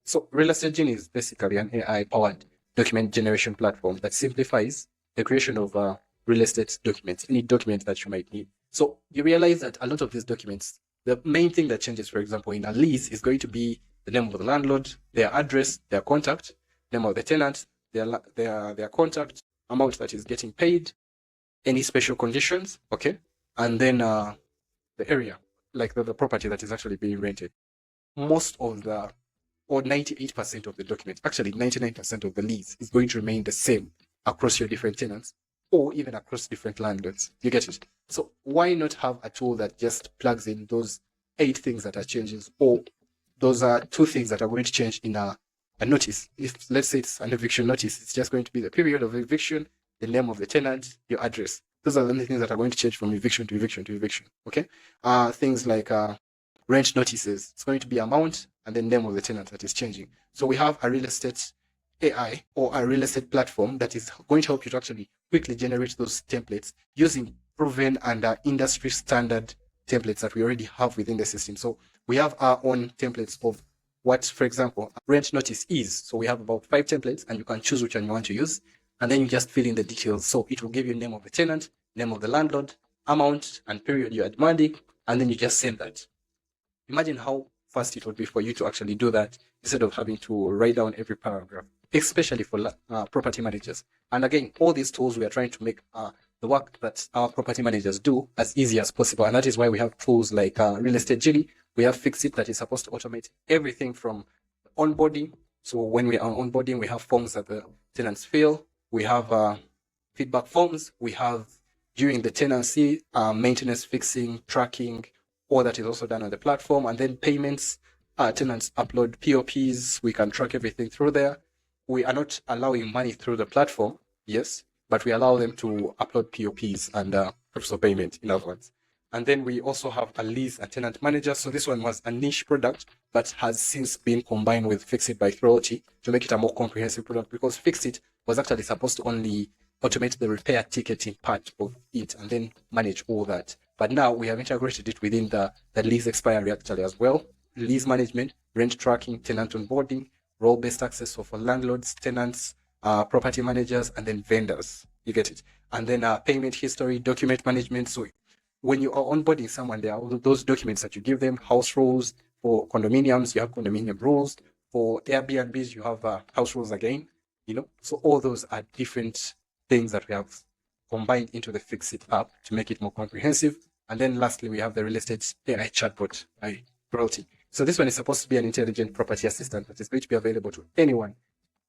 So Real Estate Genie is basically an AI-powered document generation platform that simplifies the creation of real estate documents, any document that you might need. So you realize that a lot of these documents, the main thing that changes, for example, in a lease is going to be the name of the landlord, their address, their contact, name of the tenant, their contact, amount that is getting paid, any special conditions, okay, and then the area, like the property that is actually being rented. Most of the, or 98% of the document, actually 99% of the lease is going to remain the same across your different tenants or even across different landlords. You get it? So why not have a tool that just plugs in those 8 things that are changes, or those are 2 things that are going to change in a notice. If let's say it's an eviction notice, it's just going to be the period of eviction, the name of the tenant, your address. Those are the only things that are going to change from eviction to eviction to eviction. Okay. Things like rent notices, it's going to be amount and then name of the tenant that is changing. So we have a real estate AI or a real estate platform that is going to help you to actually quickly generate those templates using proven and industry standard templates that we already have within the system. So we have our own templates of what, for example, rent notice is. So we have about 5 templates and you can choose which one you want to use. And then you just fill in the details. So it will give you name of the tenant, name of the landlord, amount and period you are demanding, and then you just send that. Imagine how fast it would be for you to actually do that instead of having to write down every paragraph, especially for property managers. And again, all these tools, we are trying to make the work that our property managers do as easy as possible. And that is why we have tools like Real Estate Genie. We have Fixit that is supposed to automate everything from onboarding. So when we are onboarding, we have forms that the tenants fill. We have feedback forms. We have during the tenancy, maintenance, fixing, tracking, all that is also done on the platform. And then payments, tenants upload POPs. We can track everything through there. We are not allowing money through the platform, yes, but we allow them to upload POPs and proofs of payment, in other words. And then we also have a lease and tenant manager. So this one was a niche product, but has since been combined with Fixit by Throtty to make it a more comprehensive product, because Fixit was actually supposed to only automate the repair ticketing part of it and then manage all that. But now we have integrated it within the lease expiry actually as well. Lease management, rent tracking, tenant onboarding, role-based access so for landlords, tenants, property managers, and then vendors. You get it? And then payment history, document management. So when you are onboarding someone, there are all those documents that you give them, house rules. For condominiums, you have condominium rules. For Airbnbs, you have house rules again. You know, so all those are different things that we have combined into the Fixit app to make it more comprehensive. And then lastly, we have the Real Estate AI chatbot by Throtty. So this one is supposed to be an intelligent property assistant that is going to be available to anyone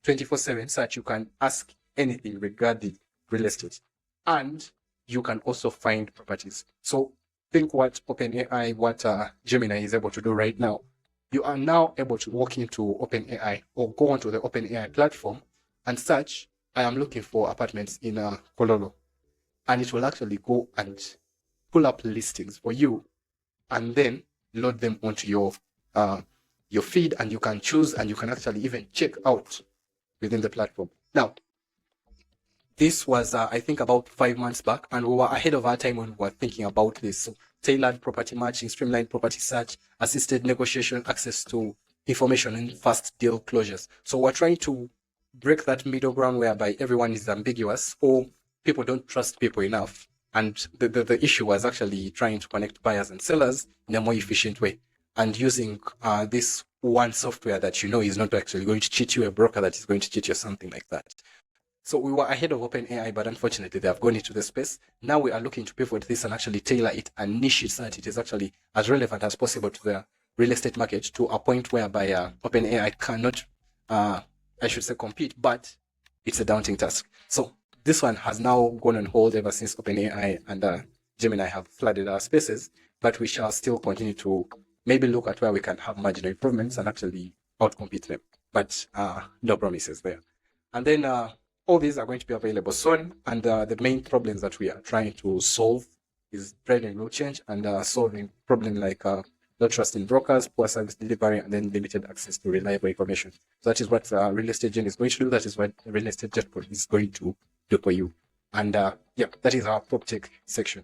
24/7, so that you can ask anything regarding real estate. And you can also find properties. So think what OpenAI, what Gemini is able to do right now. You are now able to walk into OpenAI or go onto the OpenAI platform and search, I am looking for apartments in Kololo. And it will actually go and pull up listings for you and then load them onto your feed, and you can choose and you can actually even check out within the platform. Now, this was, I think, about 5 months back, and we were ahead of our time when we were thinking about this. So tailored property matching, streamlined property search, assisted negotiation, access to information, and fast deal closures. So we're trying to break that middle ground whereby everyone is ambiguous or people don't trust people enough. And the issue was actually trying to connect buyers and sellers in a more efficient way, and using this one software that you know is not actually going to cheat you, a broker that is going to cheat you, something like that. So we were ahead of OpenAI, but unfortunately they have gone into the space. Now we are looking to pivot this and actually tailor it and niche it so that it is actually as relevant as possible to the real estate market, to a point whereby OpenAI cannot, I should say, compete, but it's a daunting task. So this one has now gone on hold ever since OpenAI and Gemini have flooded our spaces, but we shall still continue to maybe look at where we can have marginal improvements and actually outcompete them. But no promises there. And then all these are going to be available soon. And the main problems that we are trying to solve is driving real change and solving problems like no trust in brokers, poor service delivery, and then limited access to reliable information. So that is what Real Estate Genie is going to do. That is what the Real Estate Jetpot is going to do for you. And yeah, that is our PropTech section.